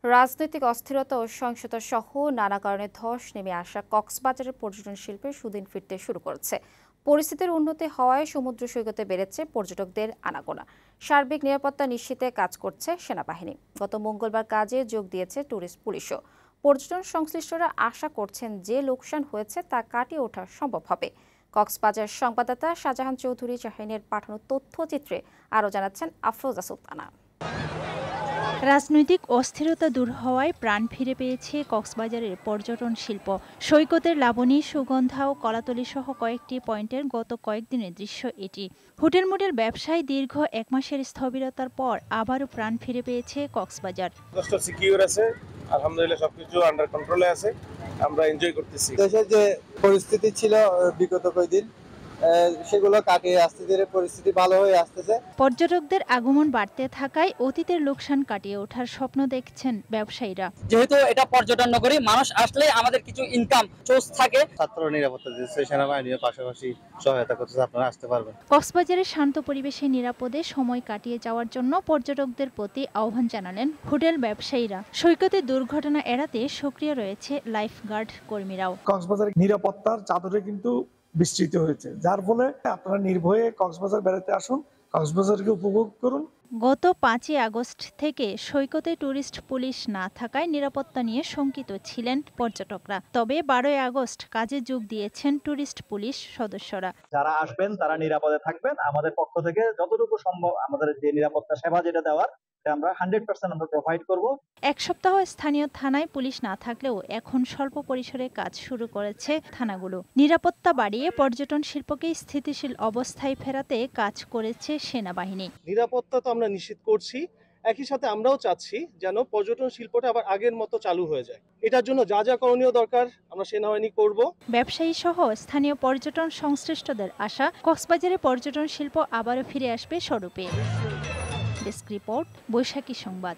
রাজনৈতিক অস্থিরতা ও সহিংসতা সহ নানা কারণে ধস নেমে আসা কক্সবাজারের পর্যটন শিল্পে সুদিন ফিরতে শুরু করেছে। পরিস্থিতির উন্নতি হওয়ায় সমুদ্র সৈকতে বেড়েছে পর্যটকদের আনাগোনা। সার্বিক নিরাপত্তা নিশ্চিতে কাজ করছে সেনাবাহিনী। গত মঙ্গলবার কাজে যোগ দিয়েছে ট্যুরিস্ট পুলিশও। পর্যটন সংশ্লিষ্টরা আশা করছেন যে লোকসান হয়েছে তা কাটিয়ে ওঠা সম্ভব হবে। কক্সবাজার সংবাদদাতা শাহজাহান চৌধুরী শাহিনের পাঠানো তথ্যচিত্রে আরও জানাচ্ছেন আফরোজা সুলতানা। রাজনৈতিক অস্থিরতা দূর হওয়ায় প্রাণ ফিরে পেয়েছে কক্সবাজারের পর্যটন শিল্প। সৈকতের লাবণী, সুগন্ধা ও কলাতলি সহ কয়েকটি পয়েন্টের গত কয়েকদিনের দৃশ্য এটি। হোটেল মোটেল ব্যবসায় দীর্ঘ এক মাসের স্থবিরতার পর আবারও প্রাণ ফিরে পেয়েছে কক্সবাজার। সিকিউর আছে, আলহামদুলিল্লাহ সবকিছু আন্ডার কন্ট্রোলে আছে, আমরা এনজয় করতেছি। দেশের যে পরিস্থিতি ছিল বিগত কয়েকদিন সেগুলো কাটিয়ে আসতে ধীরে পরিস্থিতি ভালো হয়ে আসতেছে। পর্যটকদের আগমন বাড়তে থাকায় অতীতের লোকসান কাটিয়ে ওঠার স্বপ্ন দেখছেন ব্যবসায়ীরা। যেহেতু এটা পর্যটন নগরী, মানুষ আসলে আমাদের কিছু ইনকাম সোর্স থাকে। ছাত্র নিরাপত্তা দিচ্ছে, সেনাবাহিনীর পাশাপাশি সহায়তা করতেছে, আপনারা আসতে পারবেন। কক্সবাজারের শান্ত পরিবেশে নিরাপদে সময় কাটিয়ে যাওয়ার জন্য পর্যটকদের প্রতি আহ্বান জানালেন হোটেল ব্যবসায়ীরা। সৈকতে দুর্ঘটনা এড়াতে সক্রিয় রয়েছে লাইফগার্ড কর্মীরাও। কক্সবাজারের নিরাপত্তার চাদরে কিন্তু বিস্তৃত হয়েছে, যার ফলে আপনারা নির্ভয়ে কক্সবাজার বেড়াতে আসুন, কক্সবাজারকে উপভোগ করুন। গত 5ই আগস্ট থেকে সৈকতে ট্যুরিস্ট পুলিশ না থাকায় নিরাপত্তা নিয়ে শঙ্কিত ছিলেন পর্যটকরা। তবে 12ই আগস্ট কাজে যোগ দিয়েছেন ট্যুরিস্ট পুলিশ সদস্যরা। যারা আসবেন তারা নিরাপদে থাকবেন। আমাদের পক্ষ থেকে যতটুকু সম্ভব আমাদের যে নিরাপত্তা সেবা যেটা দেওয়ার আমরা 100% আমরা প্রোভাইড করব। এক সপ্তাহ স্থানীয় থানায় পুলিশ না থাকলেও এখন স্বল্প পরিসরে কাজ শুরু করেছে থানাগুলো। নিরাপত্তা বাড়িয়ে পর্যটন শিল্পকে স্থিতিশীল অবস্থায় ফেরাতে কাজ করেছে সেনাবাহিনী। নিরাপত্তা তো আমরা নিশ্চিত করছি, একই সাথে আমরাও চাচ্ছি যেন পর্যটন শিল্পটা আবার আগের মতো চালু হয়ে যায়। এটার জন্য যা যা করণীয় দরকার আমরা সেনাবাহিনী করব। ব্যবসায়ী সহ স্থানীয় পর্যটন সংশ্লিষ্টদের আশা, কক্সবাজারে পর্যটন শিল্প আবারও ফিরে আসবে স্বরূপে। ডেস্ক রিপোর্ট, বৈশাখী সংবাদ।